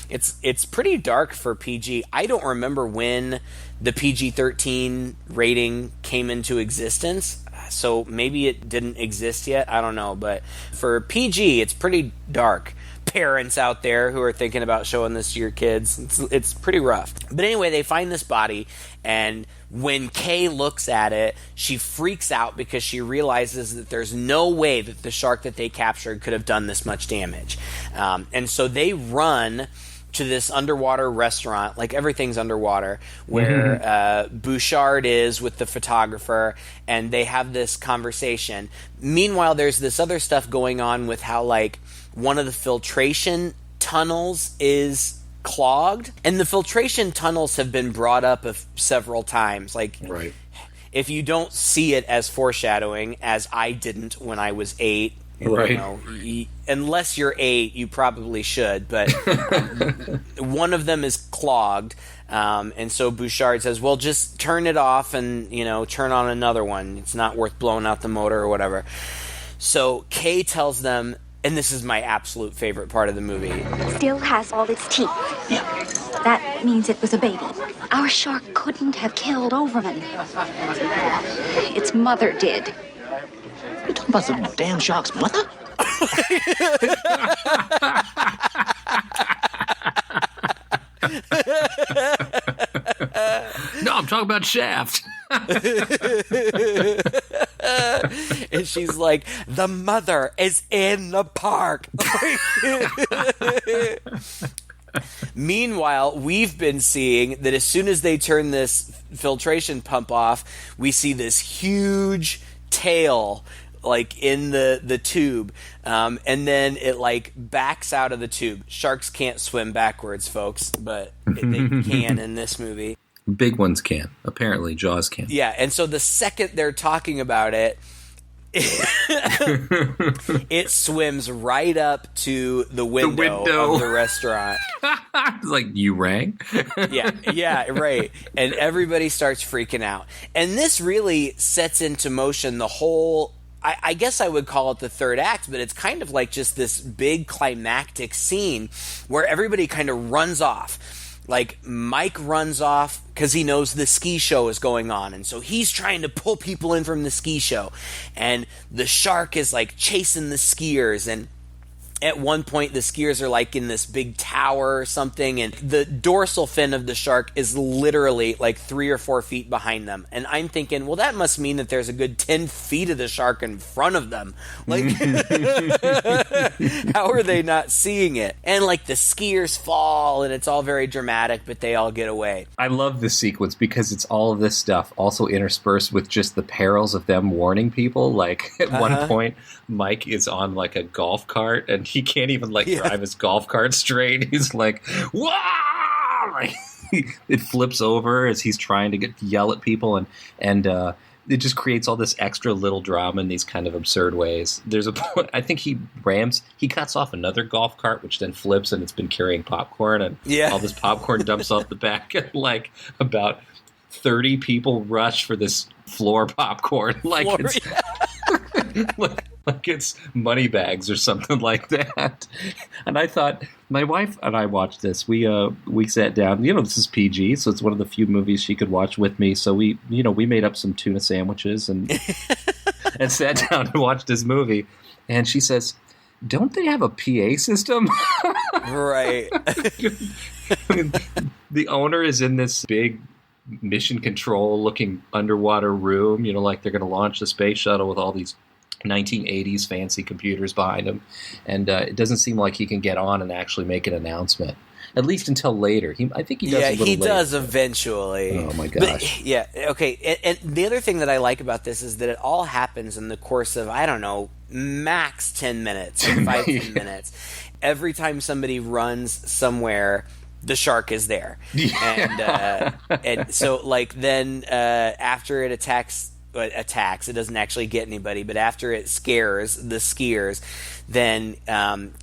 It's pretty dark for PG. I don't remember when the PG-13 rating came into existence, so maybe it didn't exist yet. I don't know, but for PG, it's pretty dark. Parents out there who are thinking about showing this to your kids, it's pretty rough. But anyway, they find this body, and when Kay looks at it, she freaks out because she realizes that there's no way that the shark that they captured could have done this much damage. And so they run to this underwater restaurant, like everything's underwater, where Bouchard is with the photographer, and they have this conversation. Meanwhile, there's this other stuff going on with how, like, one of the filtration tunnels is clogged, and the filtration tunnels have been brought up several times. Like,
right.
If you don't see it as foreshadowing, as I didn't when I was 8,
right.
You know, unless you're 8, you probably should, but one of them is clogged, and so Bouchard says, well, just turn it off and, you know, turn on another one. It's not worth blowing out the motor or whatever. So Kay tells them, and this is my absolute favorite part of the movie.
Still has all its teeth.
Yeah.
That means it was a baby. Our shark couldn't have killed Overman. Its mother did.
You talking about some damn shark's mother?
No, I'm talking about Shaft.
And she's like, the mother is in the park. Meanwhile, we've been seeing that as soon as they turn this filtration pump off, we see this huge tail, like, in the tube, and then it, like, backs out of the tube. Sharks can't swim backwards, folks, but they can in this movie.
Big ones can. Apparently, Jaws can.
Yeah, and so the second they're talking about it, it swims right up to the window of the restaurant.
It's like, you rang?
yeah, right. And everybody starts freaking out. And this really sets into motion the whole... I guess I would call it the third act, but it's kind of like just this big climactic scene where everybody kind of runs off. Like, Mike runs off because he knows the ski show is going on, and so he's trying to pull people in from the ski show. And the shark is, like, chasing the skiers, and at one point the skiers are, like, in this big tower or something, and the dorsal fin of the shark is literally, like, 3 or 4 feet behind them. And I'm thinking, well, that must mean that there's a good 10 feet of the shark in front of them. Like, how are they not seeing it? And, like, the skiers fall, and it's all very dramatic, but they all get away.
I love this sequence because it's all of this stuff also interspersed with just the perils of them warning people. Like, at one point, Mike is on, like, a golf cart, and he can't even, like, drive his golf cart straight. He's like, "Wah!" Like, it flips over as he's trying to yell at people, and it just creates all this extra little drama in these kind of absurd ways. There's a point, I think he cuts off another golf cart, which then flips, and it's been carrying popcorn, and all this popcorn dumps off the back, and like about 30 people rush for this floor popcorn, like it's money bags or something like that. And I thought, my wife and I watched this. We sat down. This is PG, so it's one of the few movies she could watch with me. So we made up some tuna sandwiches and and sat down and watched this movie. And she says, "Don't they have a PA system?"
Right.
I mean, the owner is in this big mission control looking underwater room, like they're going to launch the space shuttle with all these 1980s fancy computers behind him. And it doesn't seem like he can get on and actually make an announcement, at least until later. I think he does. Yeah,
he does eventually.
Oh my gosh.
But, yeah. Okay. And the other thing that I like about this is that it all happens in the course of, I don't know, max 10 minutes, 10 minutes. Every time somebody runs somewhere, the shark is there. Yeah. And so like then after it attacks, it doesn't actually get anybody, but after it scares the skiers, then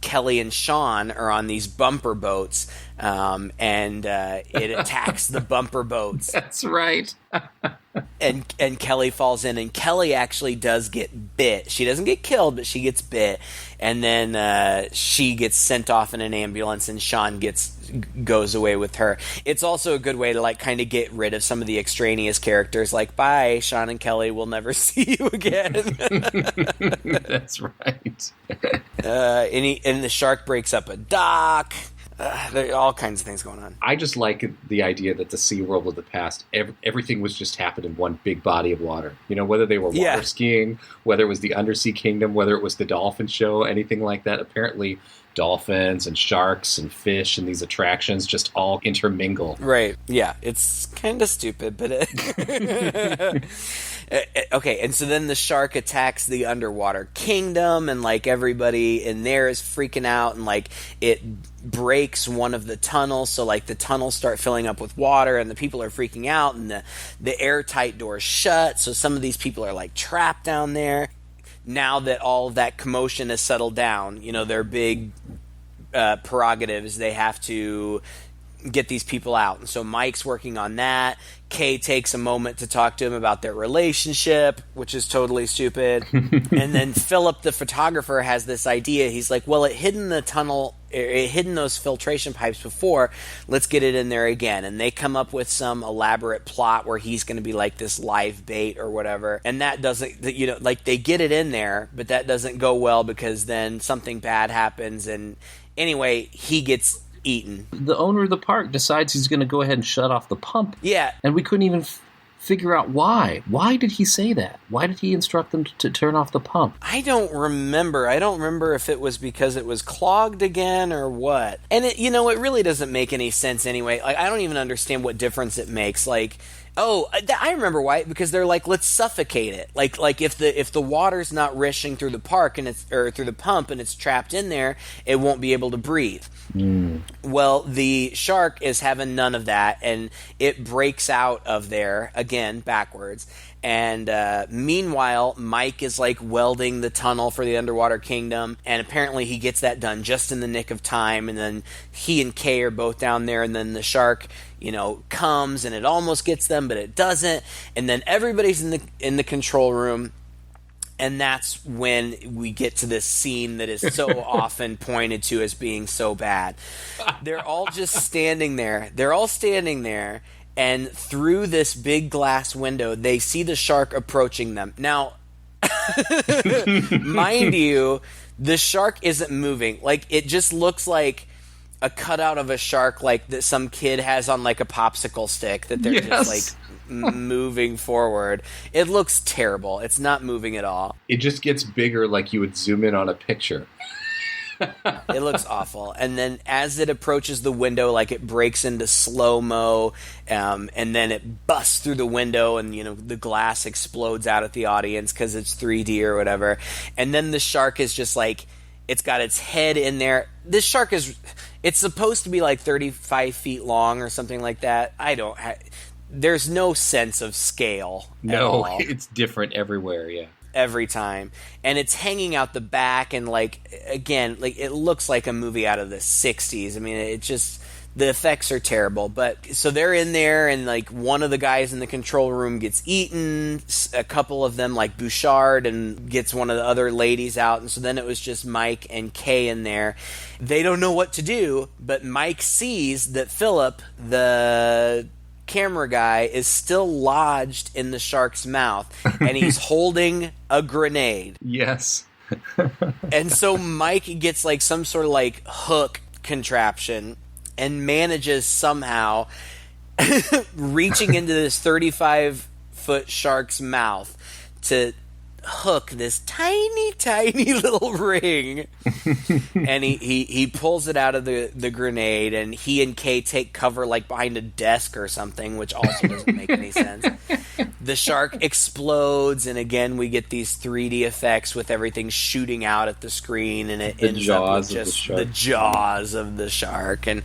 Kelly and Sean are on these bumper boats, and it attacks the bumper boats.
That's right.
and Kelly falls in, and Kelly actually does get bit. She doesn't get killed, but she gets bit, and then she gets sent off in an ambulance, and Sean goes away with her. It's also a good way to like kind of get rid of some of the extraneous characters. Like, bye, Sean and Kelly, we'll never see you again.
That's right.
And the shark breaks up a dock. There are all kinds of things going on.
I just like the idea that the SeaWorld of the past, everything was just happening in one big body of water. Whether they were water skiing, whether it was the Undersea Kingdom, whether it was the dolphin show, anything like that. Apparently, dolphins and sharks and fish and these attractions just all intermingle.
Right. Yeah. It's kind of stupid, but okay, and so then the shark attacks the underwater kingdom, and like everybody in there is freaking out, and like it breaks one of the tunnels, so like the tunnels start filling up with water, and the people are freaking out, and the airtight doors shut, so some of these people are like trapped down there. Now that all of that commotion has settled down, their big prerogative is they have to get these people out. And so Mike's working on that. Kay takes a moment to talk to him about their relationship, which is totally stupid. And then Philip, the photographer, has this idea. He's like, well, it hid in the tunnel, it hid in those filtration pipes before. Let's get it in there again. And they come up with some elaborate plot where he's going to be like this live bait or whatever. And that doesn't, like they get it in there, but that doesn't go well because then something bad happens. And anyway, he gets eaten.
The owner of the park decides he's going to go ahead and shut off the pump.
Yeah.
And we couldn't even figure out why. Why did he say that? Why did he instruct them to turn off the pump?
I don't remember. I don't remember if it was because it was clogged again or what. And it really doesn't make any sense anyway. Like, I don't even understand what difference it makes. Like, oh, I remember why. Because they're like, let's suffocate it. Like if the water's not rushing through the park and through the pump and it's trapped in there, it won't be able to breathe. Mm. Well, the shark is having none of that, and it breaks out of there again backwards. And meanwhile, Mike is like welding the tunnel for the underwater kingdom, and apparently he gets that done just in the nick of time. And then he and Kay are both down there, and then the shark, comes and it almost gets them, but it doesn't. And then everybody's in the control room. And that's when we get to this scene that is so often pointed to as being so bad. They're all just standing there. They're all standing there, and through this big glass window, they see the shark approaching them. Now, mind you, the shark isn't moving. Like, it just looks like a cutout of a shark, like that some kid has on like a popsicle stick that they're just like moving forward. It looks terrible. It's not moving at all.
It just gets bigger, like you would zoom in on a picture.
It looks awful. And then as it approaches the window, like it breaks into slow-mo, and then it busts through the window, and the glass explodes out at the audience because it's 3D or whatever. And then the shark is just like, it's got its head in there. This shark it's supposed to be like 35 feet long or something like that. there's no sense of scale at
No,
all.
it's different everywhere, yeah.
Every time, and it's hanging out the back, and like, again, like, it looks like a movie out of the 60s. I mean, it just, the effects are terrible. But so they're in there, and like, one of the guys in the control room gets eaten, a couple of them like Bouchard, and gets one of the other ladies out, and so then it was just Mike and Kay in there. They don't know what to do, but Mike sees that Philip, the camera guy, is still lodged in the shark's mouth, and he's holding a grenade.
Yes.
And so Mike gets like some sort of like hook contraption and manages somehow reaching into this 35-foot shark's mouth to hook this tiny little ring. And he pulls it out of the grenade, and he and Kay take cover like behind a desk or something, which also doesn't make any sense. The shark explodes, and again we get these 3D effects with everything shooting out at the screen, and it ends up with just the jaws of the shark. And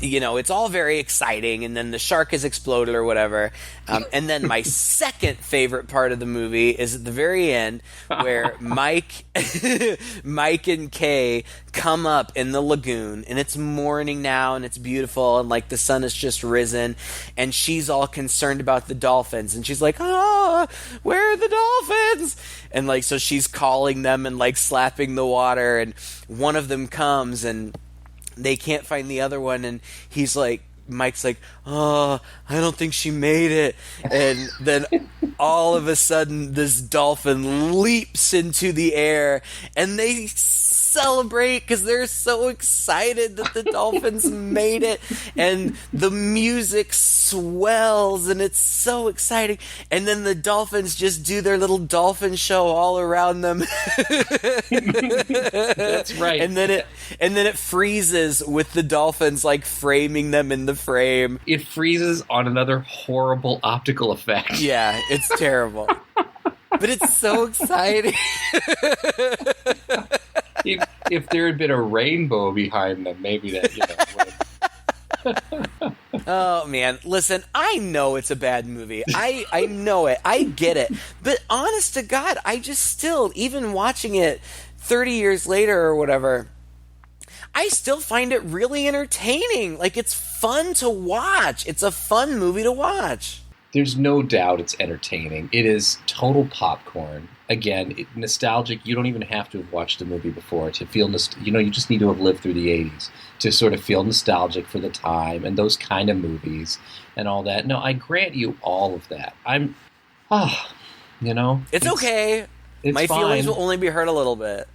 you know, it's all very exciting, and then the shark has exploded or whatever. And then my second favorite part of the movie is at the very end, where Mike and Kay come up in the lagoon, and it's morning now, and it's beautiful, and like the sun has just risen, and she's all concerned about the dolphins, and she's like, where are the dolphins? And like, so she's calling them and like slapping the water, and one of them comes, and they can't find the other one, and he's like, Mike's like, I don't think she made it. And then all of a sudden this dolphin leaps into the air, and they celebrate because they're so excited that the dolphins made it, and the music swells, and it's so exciting. And then the dolphins just do their little dolphin show all around them.
That's right.
And then it freezes with the dolphins like framing them in the frame.
It freezes on another horrible optical effect.
Yeah, it's terrible. But it's so exciting.
If there had been a rainbow behind them, maybe that, would.
Oh, man. Listen, I know it's a bad movie. I know it. I get it. But honest to God, I just still, even watching it 30 years later or whatever, I still find it really entertaining. Like, it's fun to watch. It's a fun movie to watch.
There's no doubt it's entertaining. It is total popcorn. Again, nostalgic. You don't even have to have watched the movie before to feel you just need to have lived through the 80s to sort of feel nostalgic for the time and those kind of movies and all that. No, I grant you all of that. It's
okay.
It's
My
fine.
feelings will only be hurt a little bit.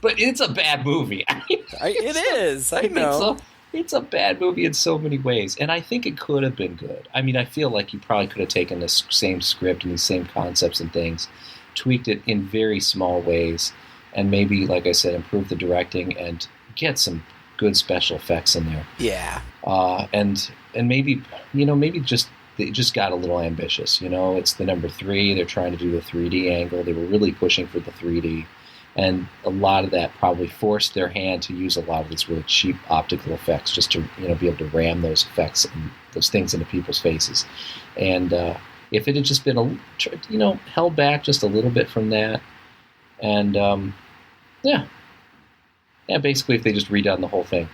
But it's a bad movie.
It is. I know.
It's a bad movie in so many ways, and I think it could have been good. I mean, I feel like you probably could have taken this same script and these same concepts and things, tweaked it in very small ways, and maybe, like I said, improve the directing and get some good special effects in there.
Yeah.
And maybe, maybe they just got a little ambitious. It's the number 3. They're trying to do the 3D angle. They were really pushing for the 3D. And a lot of that probably forced their hand to use a lot of these really cheap optical effects just to be able to ram those effects and those things into people's faces. And if it had just been held back just a little bit from that, and basically if they just redone the whole thing.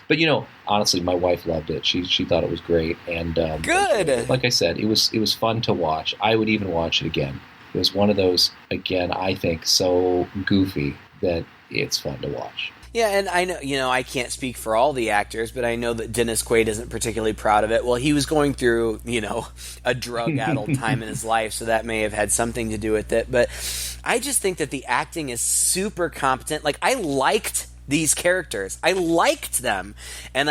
But honestly, my wife loved it. She thought it was great, and
good.
Like I said, it was fun to watch. I would even watch it again. It was one of those, again, I think, so goofy that it's fun to watch.
Yeah, and I know, I can't speak for all the actors, but I know that Dennis Quaid isn't particularly proud of it. Well, he was going through, a drug-addled time in his life, so that may have had something to do with it. But I just think that the acting is super competent. Like, I liked these characters. I liked them. And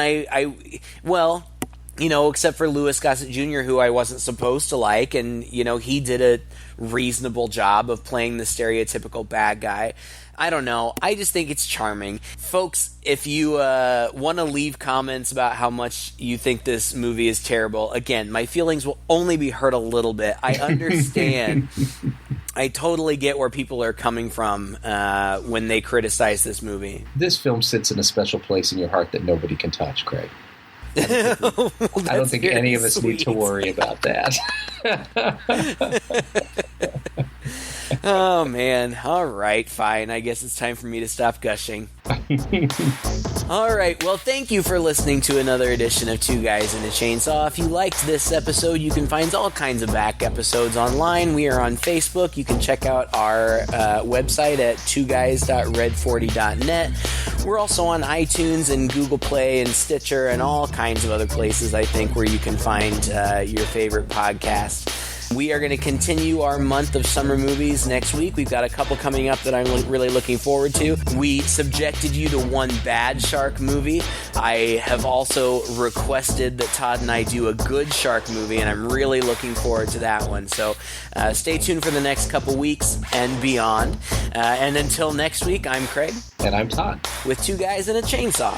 except for Louis Gossett Jr., who I wasn't supposed to like, and, he did a reasonable job of playing the stereotypical bad guy. I don't know. I just think it's charming. Folks, if you want to leave comments about how much you think this movie is terrible, again, my feelings will only be hurt a little bit. I understand. I totally get where people are coming from when they criticize this movie.
This film sits in a special place in your heart that nobody can touch, Craig.
Well,
I don't think any of us
sweet.
need to worry about that.
Oh, man. All right, fine. I guess it's time for me to stop gushing. All right, well, thank you for listening to another edition of Two Guys and a Chainsaw. If you liked this episode, you can find all kinds of back episodes online. We are on Facebook. You can check out our website at twoguys.red40.net. We're also on iTunes and Google Play and Stitcher and all kinds of other places, I think, where you can find your favorite podcast. We are going to continue our month of summer movies next week. We've got a couple coming up that I'm really looking forward to. We subjected you to one bad shark movie. I have also requested that Todd and I do a good shark movie, and I'm really looking forward to that one. So stay tuned for the next couple weeks and beyond. And until next week, I'm Craig.
And I'm Todd.
With Two Guys and a Chainsaw.